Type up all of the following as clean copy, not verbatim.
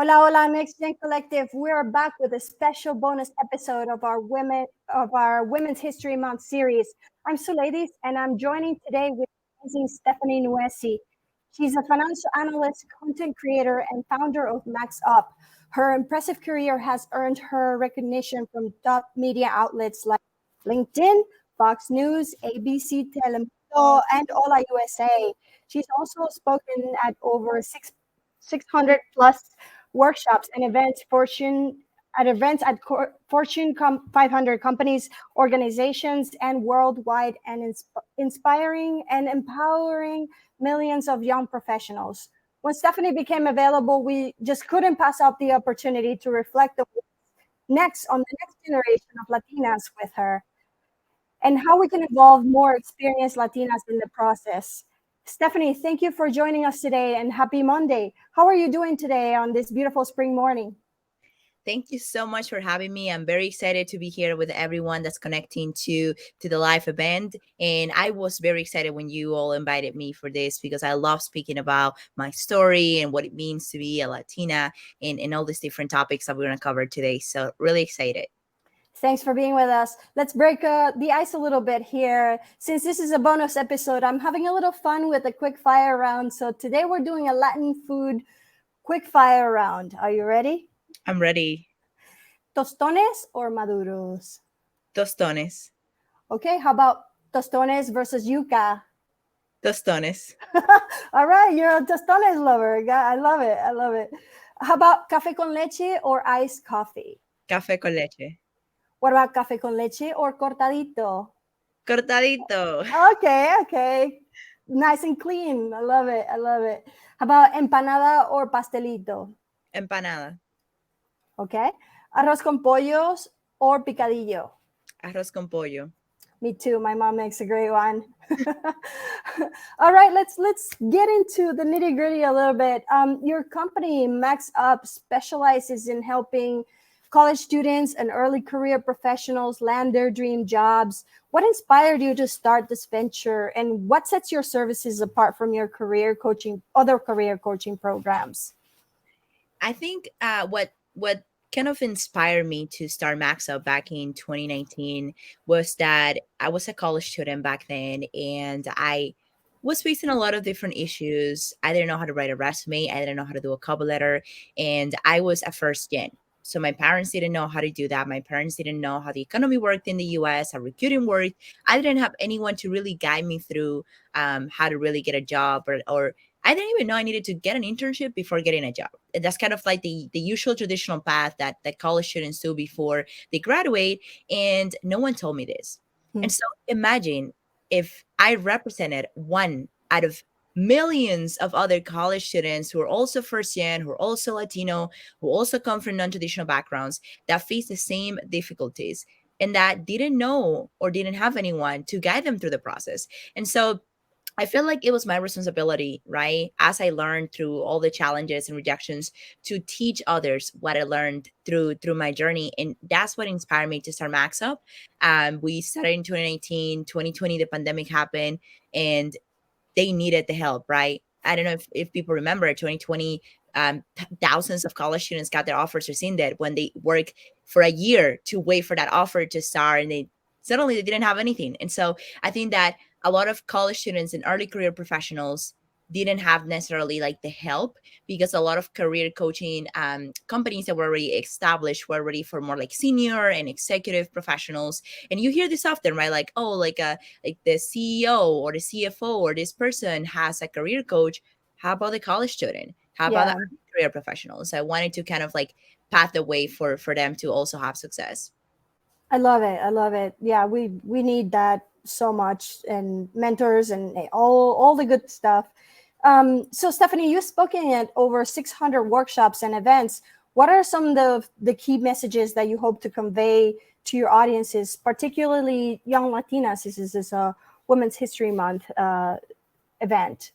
Hola, hola, Next Gen Collective. We are back with a special bonus episode of our Women's History Month series. I'm Sue Ladies, and I'm joining today with amazing Stephanie Nuesi. She's a financial analyst, content creator, and founder of Max Up. Her impressive career has earned her recognition from top media outlets like LinkedIn, Fox News, ABC Telemundo, and Hola USA. She's also spoken at over 600 plus workshops and events Fortune 500 companies, organizations, and worldwide, and inspiring and empowering millions of young professionals. When Stephanie became available, we just couldn't pass up the opportunity to reflect on the next generation of Latinas with her and how we can involve more experienced Latinas in the process. Stephanie, thank you for joining us today and happy Monday. How are you doing today on this beautiful spring morning? Thank you so much for having me. I'm very excited to be here with everyone that's connecting to the live event. And I was very excited when you all invited me for this because I love speaking about my story and what it means to be a Latina and all these different topics that we're going to cover today. So really excited. Thanks for being with us. Let's break the ice a little bit here. Since this is a bonus episode, I'm having a little fun with a quick fire round. So today we're doing a Latin food quick fire round. Are you ready? I'm ready. Tostones or maduros? Tostones. Okay, how about tostones versus yuca? Tostones. All right, you're a tostones lover. I love it. I love it. How about café con leche or iced coffee? Café con leche. What about café con leche or cortadito? Cortadito. Okay. Nice and clean. I love it. I love it. How about empanada or pastelito? Empanada. Okay. Arroz con pollos or picadillo? Arroz con pollo. Me too. My mom makes a great one. All right, let's get into the nitty gritty a little bit. Your company Max Up specializes in helping college students and early career professionals land their dream jobs. What inspired you to start this venture, and what sets your services apart from your other career coaching programs? I think what kind of inspired me to start Max Up back in 2019 was that I was a college student back then, and I was facing a lot of different issues. I didn't know how to write a resume. I didn't know how to do a cover letter, and I was a first gen. So my parents didn't know how to do that. My parents didn't know how the economy worked in the U.S., how recruiting worked. I didn't have anyone to really guide me through how to really get a job, or I didn't even know I needed to get an internship before getting a job. That's kind of like the usual traditional path that college students do before they graduate. And no one told me this. Hmm. And so imagine if I represented one out of millions of other college students who are also first gen, who are also Latino, who also come from non-traditional backgrounds that face the same difficulties and that didn't know or didn't have anyone to guide them through the process. And so I feel like it was my responsibility, right? As I learned through all the challenges and rejections to teach others what I learned through my journey. And that's what inspired me to start Max Up. We started in 2019, 2020, the pandemic happened and they needed the help, right? I don't know if people remember 2020, thousands of college students got their offers rescinded when they work for a year to wait for that offer to start and they suddenly they didn't have anything. And so I think that a lot of college students and early career professionals didn't have necessarily like the help because a lot of career coaching companies that were already established were ready for more like senior and executive professionals. And you hear this often, right? Like, oh, like the CEO or the CFO or this person has a career coach. How about the college student? How about Yeah, the career professionals? I wanted to kind of like path the way for them to also have success. I love it. I love it. Yeah, we need that so much, and mentors and all the good stuff. So Stephanie, you've spoken at over 600 workshops and events. What are some of the key messages that you hope to convey to your audiences, particularly young Latinas? This is a Women's History Month event.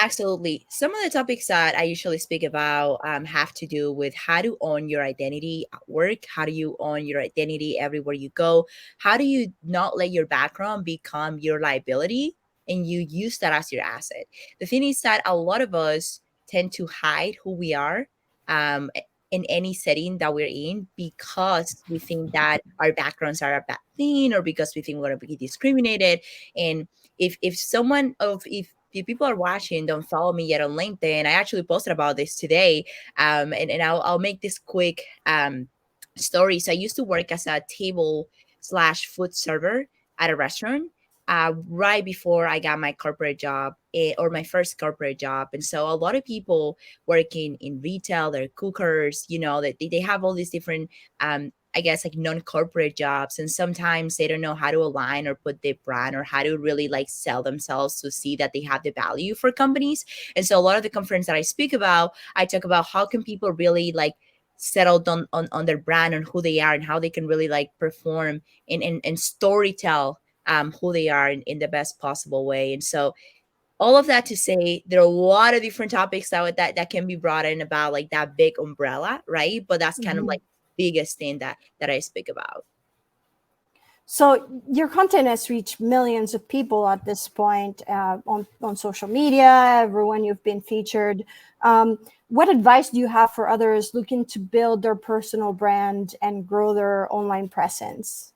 Absolutely. Some of the topics that I usually speak about have to do with how to own your identity at work. How do you own your identity everywhere you go? How do you not let your background become your liability and you use that as your asset? The thing is that a lot of us tend to hide who we are um, in any setting that we're in, because we think that our backgrounds are a bad thing, or because we think we're going to be discriminated. And if someone of if people are watching don't follow me yet on LinkedIn, I actually posted about this today. And I'll make this quick story. So I used to work as a table slash food server at a restaurant, right before I got my corporate job, or my first corporate job. And so a lot of people working in retail, they're cookers, they have all these different, I guess, like non-corporate jobs. And sometimes they don't know how to align or put their brand, or how to really like sell themselves to see that they have the value for companies. And so a lot of the conference that I speak about, I talk about how can people really like settled on their brand, and who they are, and how they can really like perform and story tell who they are in the best possible way. And so all of that to say, there are a lot of different topics that can be brought in about like that big umbrella, right? But that's kind of Mhm. like biggest thing that I speak about. So your content has reached millions of people at this point, on social media, everyone you've been featured. What advice do you have for others looking to build their personal brand and grow their online presence?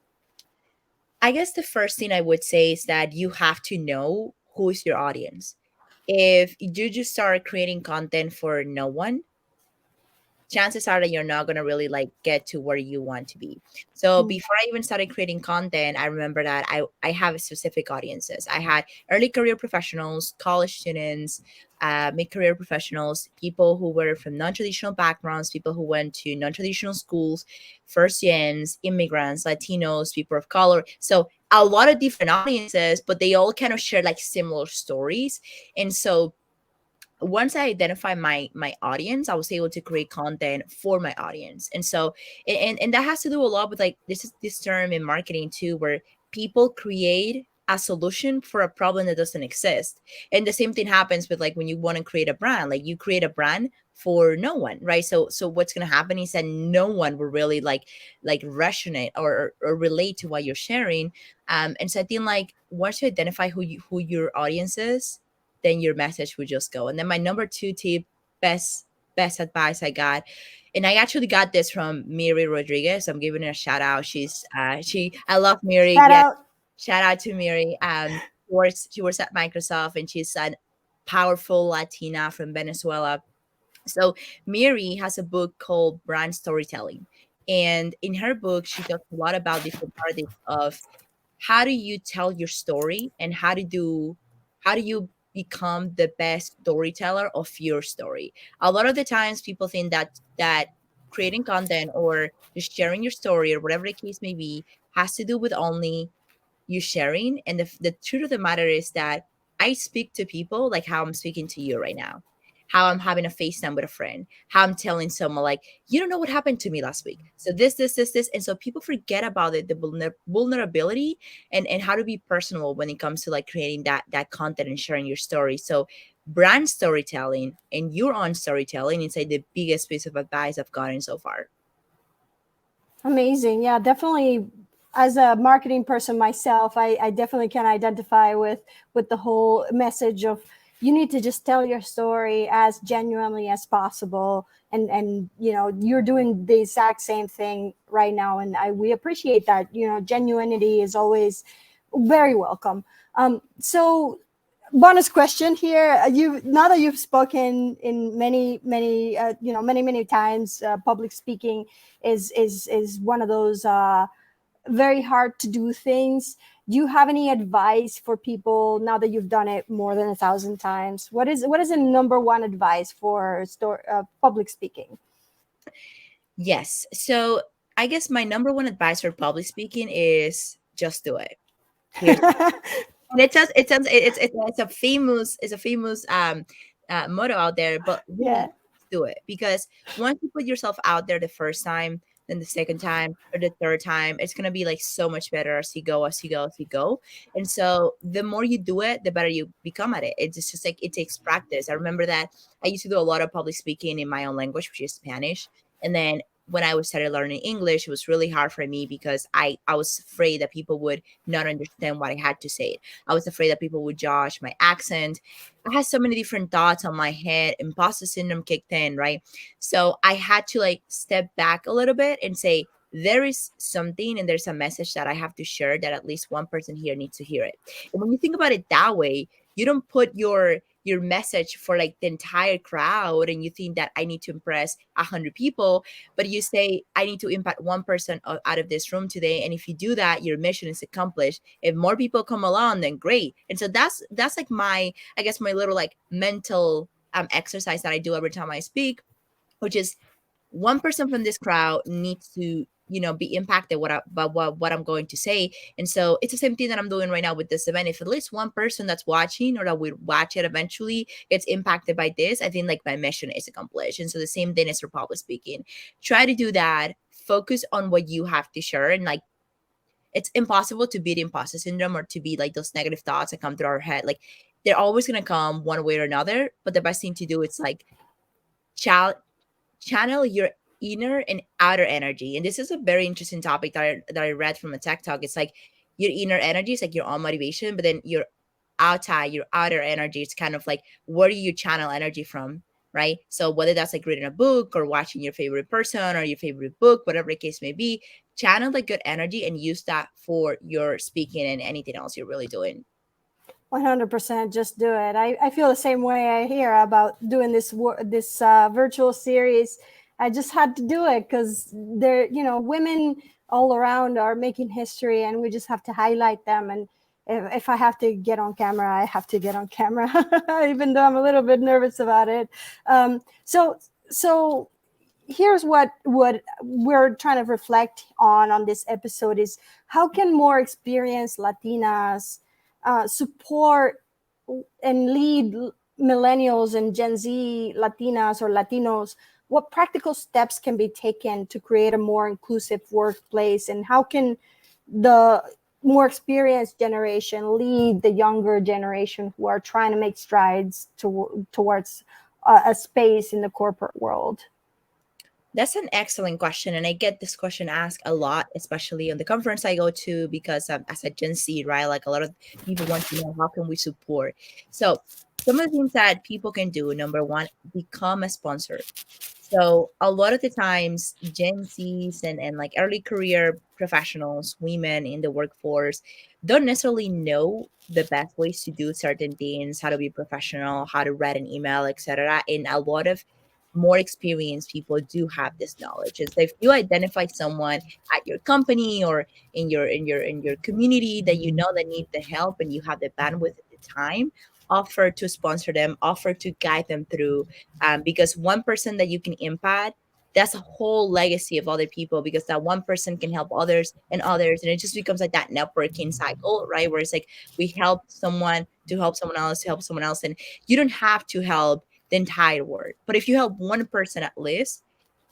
I guess the first thing I would say is that you have to know who is your audience. If you just start creating content for no one, chances are that you're not going to really like get to where you want to be. So Mm. before I even started creating content, I remember that I have specific audiences. I had early career professionals, college students, mid-career professionals, people who were from non-traditional backgrounds, people who went to non-traditional schools, first gens, immigrants, Latinos, people of color. So a lot of different audiences, but they all kind of share like similar stories. And so once I identify my audience, I was able to create content for my audience. And so and that has to do a lot with like this term in marketing too, where people create a solution for a problem that doesn't exist. And the same thing happens with like when you want to create a brand, like you create a brand for no one, right? So what's going to happen is that no one will really like resonate or relate to what you're sharing. And so I think like once you identify who your audience is, then your message would just go. And then my number two tip, best advice I got, and I actually got this from Miri Rodriguez. I'm giving her a shout out. I love Miri. Shout Yeah, out. shout out to Miri. She works at Microsoft, and she's a powerful Latina from Venezuela. So Miri has a book called Brand Storytelling. And in her book, she talks a lot about different paradigms of how do you tell your story, and how do you become the best storyteller of your story. A lot of the times people think that creating content or just sharing your story or whatever the case may be has to do with only you sharing. And the truth of the matter is that I speak to people like how I'm speaking to you right now, how I'm having a FaceTime with a friend, how I'm telling someone like, you don't know what happened to me last week. So this. And so people forget about it, the vulnerability and how to be personal when it comes to like creating that content and sharing your story. So brand storytelling and your own storytelling is like the biggest piece of advice I've gotten so far. Amazing. Yeah, definitely. As a marketing person myself, I definitely can identify with the whole message of you need to just tell your story as genuinely as possible. And you're doing the exact same thing right now. And we appreciate that. Genuinity is always very welcome. So bonus question here. You Now that you've spoken in many times, public speaking is one of those very hard to do things. Do you have any advice for people now that you've done it more than 1,000 times? What is the number one advice for public speaking? Yes. So I guess my number one advice for public speaking is just do it. Here's and it's a famous motto out there, but Yeah. really do it, because once you put yourself out there the first time, then the second time or the third time, it's gonna be like so much better as you go, as you go, as you go. And so the more you do it, the better you become at it. It's just like it takes practice. I remember that I used to do a lot of public speaking in my own language, which is Spanish, and then when I was started learning English, it was really hard for me because I was afraid that people would not understand what I had to say. I was afraid that people would judge my accent. I had so many different thoughts on my head. Imposter syndrome kicked in, right? So I had to like step back a little bit and say, there is something and there's a message that I have to share that at least one person here needs to hear it. And when you think about it that way, you don't put your message for like the entire crowd and you think that I need to impress 100 people, but you say I need to impact one person out of this room today. And if you do that, your mission is accomplished. If more people come along, then great. And so that's like my, I guess, my little like mental exercise that I do every time I speak, which is one person from this crowd needs to, be impacted by what I'm going to say. And so it's the same thing that I'm doing right now with this event. If at least one person that's watching or that will watch it eventually gets impacted by this, I think like my mission is accomplished. And so the same thing is for public speaking. Try to do that. Focus on what you have to share, and like it's impossible to beat imposter syndrome or to beat like those negative thoughts that come through our head. Like they're always gonna come one way or another. But the best thing to do is like challenge channel your inner and outer energy. And this is a very interesting topic that I read from a tech talk. It's like your inner energy is like your own motivation, but then your outer energy is kind of like where do you channel energy from, right? So whether that's like reading a book or watching your favorite person or your favorite book, whatever the case may be, channel the good energy and use that for your speaking and anything else you're really doing. 100%, just do it. I feel the same way. I hear about doing this virtual series. I just had to do it because there, women all around are making history, and we just have to highlight them. And if I have to get on camera, I have to get on camera, even though I'm a little bit nervous about it. So here's what we're trying to reflect on this episode is how can more experienced Latinas support and lead millennials and Gen Z Latinas or Latinos? What practical steps can be taken to create a more inclusive workplace? And how can the more experienced generation lead the younger generation who are trying to make strides towards a space in the corporate world? That's an excellent question. And I get this question asked a lot, especially on the conference I go to, because as a Gen Z, right? Like a lot of people want to know how can we support. So some of the things that people can do, number one, become a sponsor. So a lot of the times, Gen Zs and like early career professionals, women in the workforce, don't necessarily know the best ways to do certain things, how to be professional, how to write an email, etc. And a lot of more experienced people do have this knowledge. And so if you identify someone at your company or in your community that you know that need the help and you have the bandwidth at the time, offer to sponsor them, offer to guide them through, because one person that you can impact, that's a whole legacy of other people, because that one person can help others and others, and it just becomes like that networking cycle, right? Where it's like we help someone to help someone else to help someone else, and you don't have to help the entire world, but if you help one person at least,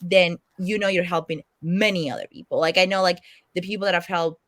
then you're helping many other people. Like I know, like the people that I've helped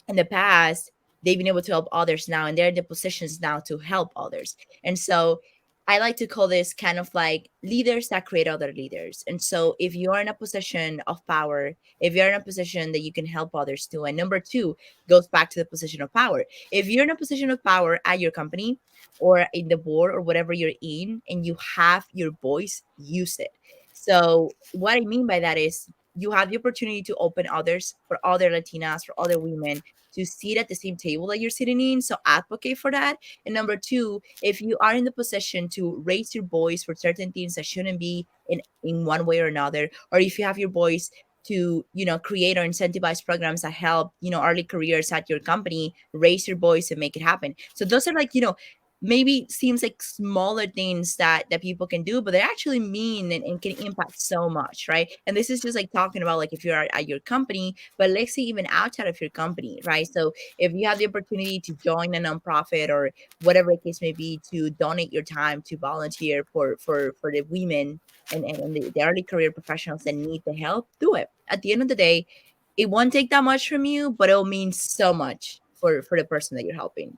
in the past, they've been able to help others now, and they're in the positions now to help others. And so I like to call this kind of like leaders that create other leaders. And so if you're in a position of power, if you're in a position that you can help others too, and number two goes back to the position of power. If you're in a position of power at your company or in the board or whatever you're in, and you have your voice, use it. So what I mean by that is you have the opportunity to open others for other Latinas, for other women to sit at the same table that you're sitting in. So advocate for that. And number two, if you are in the position to raise your voice for certain things that shouldn't be in one way or another, or if you have your voice to create or incentivize programs that help early careers at your company, raise your voice and make it happen. So those are like maybe seems like smaller things that people can do, but they actually mean and can impact so much, right? And this is just like talking about like if you're at your company, but let's say even outside of your company, right? So if you have the opportunity to join a nonprofit or whatever the case may be, to donate your time to volunteer for the women and the early career professionals that need the help, do it. At the end of the day, it won't take that much from you, but it'll mean so much for the person that you're helping.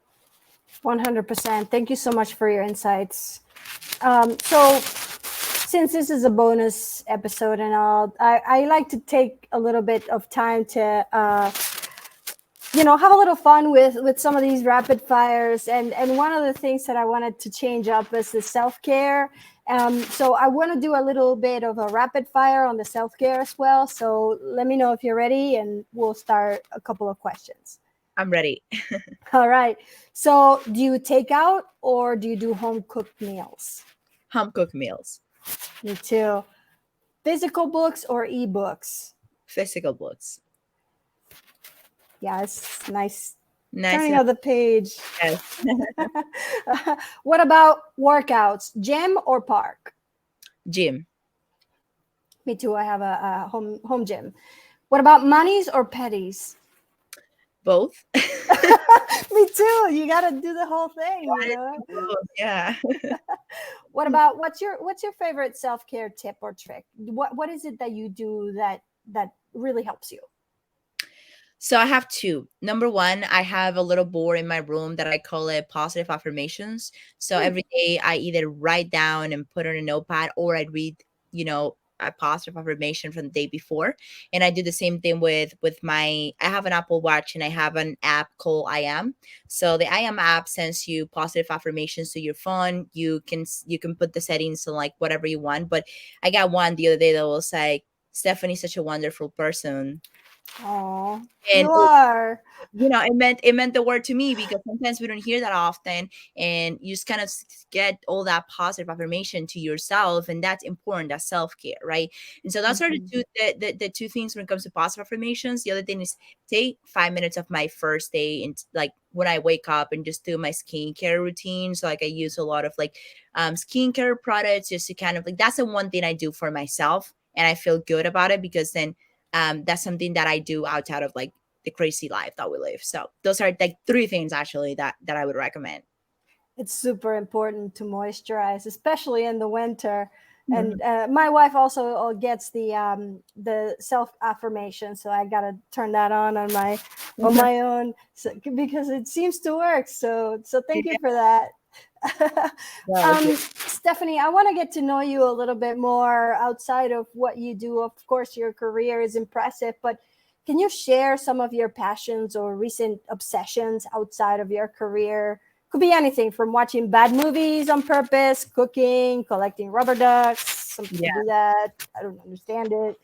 100%. Thank you so much for your insights. So since this is a bonus episode and all, I like to take a little bit of time to have a little fun with some of these rapid fires, and one of the things that I wanted to change up is the self-care. So I want to do a little bit of a rapid fire on the self-care as well. So let me know if you're ready, and we'll start a couple of questions. I'm ready. All right. So do you take out or do you do home cooked meals? Home cooked meals. Me too. Physical books or ebooks? Physical books. Yeah, it's nice. Nice. Turning of the page. Yes. What about workouts? Gym or park? Gym. Me too. I have a home gym. What about monies or petties? Both. Me too. You got to do the whole thing. Both. Yeah. What about what's your favorite self-care tip or trick? What is it that you do that really helps you? So I have two. Number one, I have a little board in my room that I call it positive affirmations. So every day I either write down and put on a notepad, or I read, a positive affirmation from the day before. And I do the same thing with my I have an Apple Watch, and I have an app called I Am. So the I Am app sends you positive affirmations to your phone. You can put the settings to like whatever you want. But I got one the other day that was like, Stephanie's such a wonderful person. Oh, And you are. it meant the word to me, because sometimes we don't hear that often, and you just kind of get all that positive affirmation to yourself, and that's important. That's self-care, right? And so that's sort of the two things when it comes to positive affirmations. The other thing is take 5 minutes of my first day, and like when I wake up, and just do my skincare routine. So like I use a lot of like skincare products, just to kind of like, that's the one thing I do for myself, and I feel good about it, because then that's something that I do outside of like the crazy life that we live. So those are like three things actually that I would recommend. It's super important to moisturize, especially in the winter. Mhm. And my wife also gets the self affirmation, so I gotta turn that on my own, because it seems to work. So thank you for that. Yeah. Stephanie, I want to get to know you a little bit more outside of what you do. Of course, your career is impressive, but can you share some of your passions or recent obsessions outside of your career? Could be anything from watching bad movies on purpose, cooking, collecting rubber ducks. Some people do that. I don't understand it.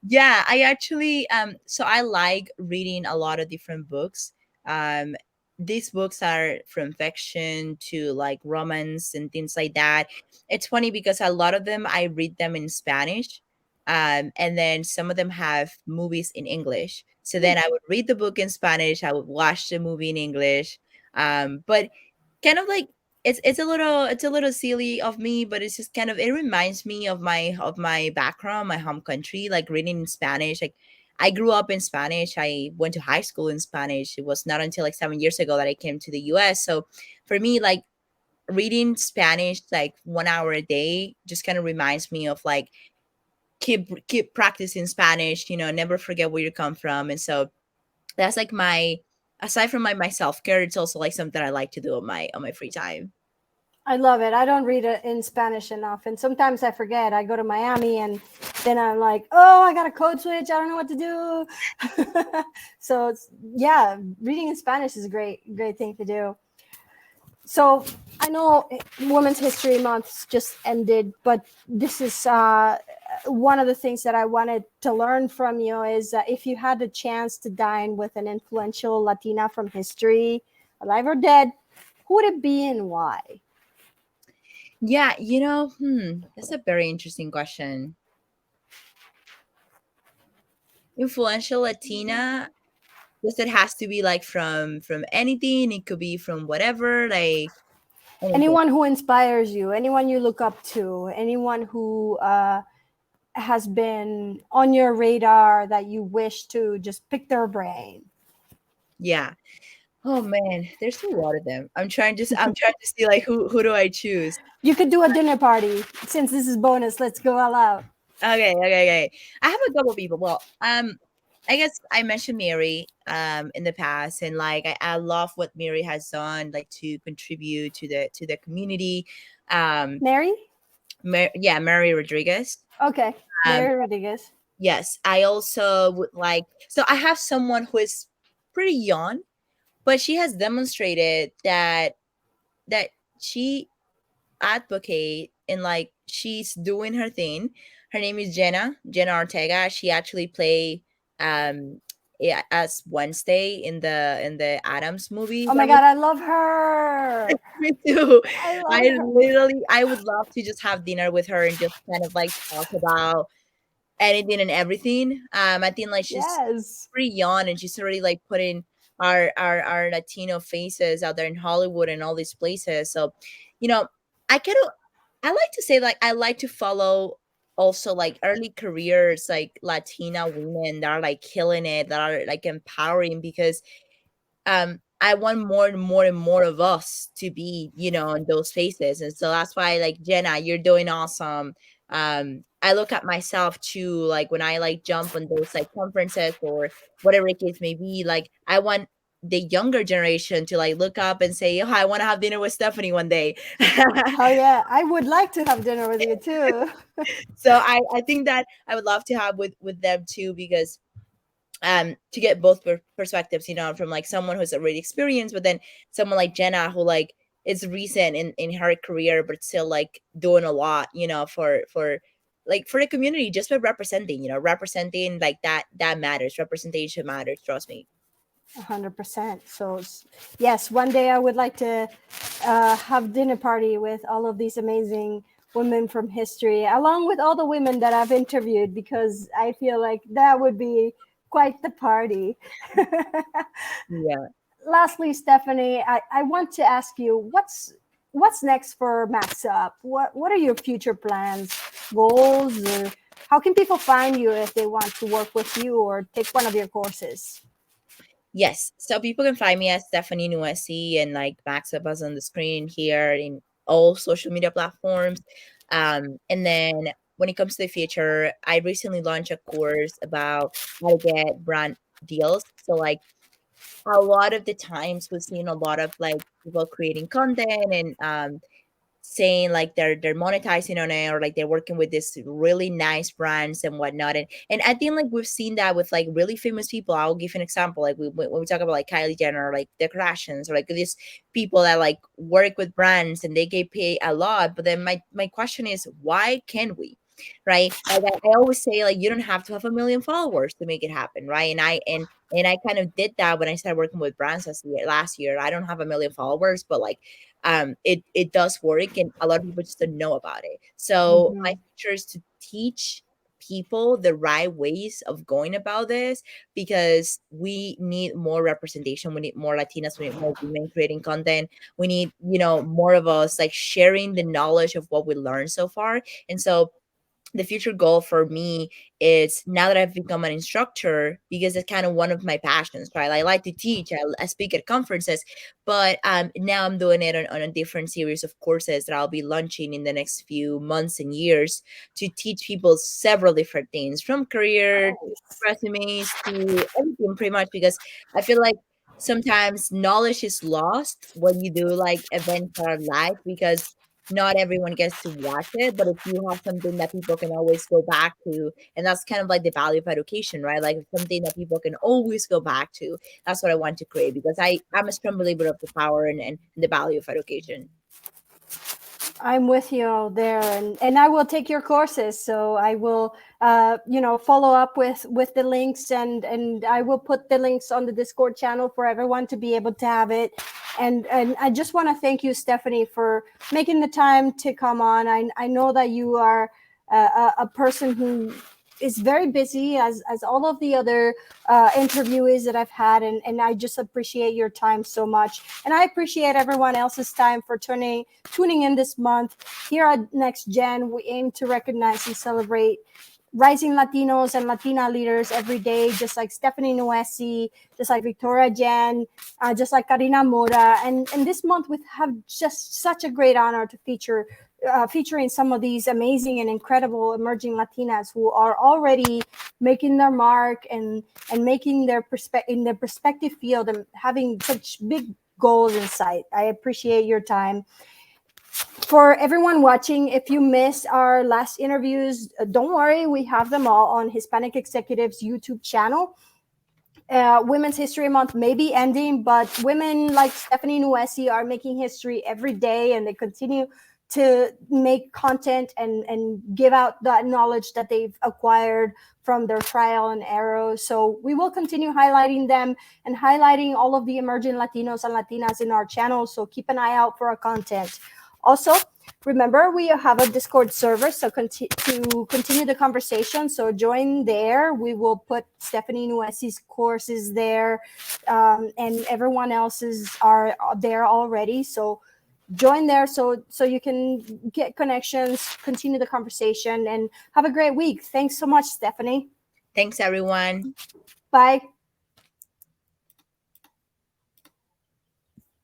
Yeah, I actually so I like reading a lot of different books. Um these books are from fiction to like romance and things like that. It's funny because a lot of them I read them in Spanish. And then some of them have movies in English. So then I would read the book in Spanish, I would watch the movie in English. But kind of like, it's a little silly of me, but it's just kind of, it reminds me of my background, my home country, like reading in Spanish. Like I grew up in Spanish. I went to high school in Spanish. It was not until like 7 years ago that I came to the US. So for me, like reading Spanish like 1 hour a day just kind of reminds me of like, keep practicing Spanish, never forget where you come from. And so that's like my, aside from my self-care, it's also like something I like to do on my free time. I love it. I don't read it in Spanish enough, and sometimes I forget. I go to Miami, and then I'm like, "Oh, I got a code switch. I don't know what to do." So yeah, reading in Spanish is a great thing to do. So I know Women's History Month just ended, but this is one of the things that I wanted to learn from you is if you had a chance to dine with an influential Latina from history, alive or dead, who would it be and why? Yeah, that's a very interesting question. Influential Latina, does it has to be like from anything? It could be from whatever, like anything. Anyone who inspires you, anyone you look up to, anyone who has been on your radar that you wish to just pick their brain. Yeah. Oh man, there's a lot of them. I'm trying to see like who do I choose? You could do a dinner party. Since this is bonus, let's go all out. Okay, okay, okay. I have a couple people. Well, I guess I mentioned Mary in the past, and like I love what Mary has done, like to contribute to the community. Um Mary? Mary Rodriguez. Okay, Um, Mary Rodriguez. yes, I also would like. So I have someone who is pretty young, but she has demonstrated that she advocate and like she's doing her thing. Her name is Jenna Ortega. She actually play um yeah, as Wednesday in the Adams movie Oh that my was. God, I love her. Me too. I love her. I would love to just have dinner with her and just kind of like talk about anything and everything. I think like she's Yes. pretty young and she's already like putting our Latino faces out there in Hollywood and all these places. So, you know, I kind of I like to say like I like to follow also like early careers like Latina women that are like killing it, that are like empowering because I want more and more and more of us to be, in those spaces. And so that's why like Jenna, you're doing awesome. I look at myself too, like when I like jump on those like conferences or whatever the case may be, like I want the younger generation to like look up and say, oh, I want to have dinner with Stephanie one day. Oh yeah, I would like to have dinner with you too. So I think that I would love to have with them too, because to get both perspectives, from like someone who's already experienced, but then someone like Jenna who like is recent in her career but still like doing a lot, for the community, just by representing, representing like that matters. Representation matters, trust me. 100%. So yes, one day I would like to have dinner party with all of these amazing women from history, along with all the women that I've interviewed, because I feel like that would be quite the party. Yeah. Lastly, Stephanie, I want to ask you what's next for Max Up? What are your future plans, goals, or how can people find you if they want to work with you or take one of your courses? Yes. So people can find me as Stephanie Nuesi, and like Max Up us on the screen here in all social media platforms. And then when it comes to the future, I recently launched a course about how to get brand deals. So like a lot of the times we've seen a lot of like people creating content and saying like they're monetizing on it, or like they're working with this really nice brands and whatnot, and I think like we've seen that with like really famous people. I'll give an example, like when we talk about like Kylie Jenner, or like the Kardashians, or like these people that like work with brands and they get paid a lot. But then my question is, why can't we? Right, like I always say, like you don't have to have a million followers to make it happen, right? And I kind of did that when I started working with brands last year. I don't have a million followers, but like it does work, and a lot of people just don't know about it. So my Mm-hmm. future is to teach people the right ways of going about this, because we need more representation. We need more Latinas, we need more women creating content. We need, more of us like sharing the knowledge of what we learned so far. And so the future goal for me is, now that I've become an instructor, because it's kind of one of my passions, right? I like to teach, I speak at conferences, but now I'm doing it on a different series of courses that I'll be launching in the next few months and years, to teach people several different things, from career to Nice. resumes to everything pretty much, because I feel like sometimes knowledge is lost when you do like events that are live, because not everyone gets to watch it. But if you have something that people can always go back to, and that's kind of like the value of education, right? Like something that people can always go back to. That's what I want to create, because I'm a strong believer of the power and the value of education. I'm with you there, and I will take your courses. So I will, follow up with the links, and I will put the links on the Discord channel for everyone to be able to have it. And I just want to thank you, Stephanie, for making the time to come on. I know that you are a person who is very busy, as all of the other interviewees that I've had, and I just appreciate your time so much, and I appreciate everyone else's time for tuning in this month. Here at Next Gen, we aim to recognize and celebrate rising Latinos and Latina leaders every day, just like Stephanie Nuesi, just like Victoria Jen, just like Karina Mora. And this month we have just such a great honor to featuring some of these amazing and incredible emerging Latinas who are already making their mark and making their in their perspective field and having such big goals in sight. I appreciate your time. For everyone watching, if you missed our last interviews, don't worry, we have them all on Hispanic Executives YouTube channel. Women's History Month may be ending, but women like Stephanie Nuesi are making history every day, and they continue to make content and give out that knowledge that they've acquired from their trial and error. So we will continue highlighting them and highlighting all of the emerging Latinos and Latinas in our channel. So keep an eye out for our content. Also, remember, we have a Discord server, so to continue the conversation. So join there. We will put Stephanie Nuesi's courses there, and everyone else's are there already. So join there so you can get connections, continue the conversation, and have a great week. Thanks so much, Stephanie. Thanks, everyone. Bye.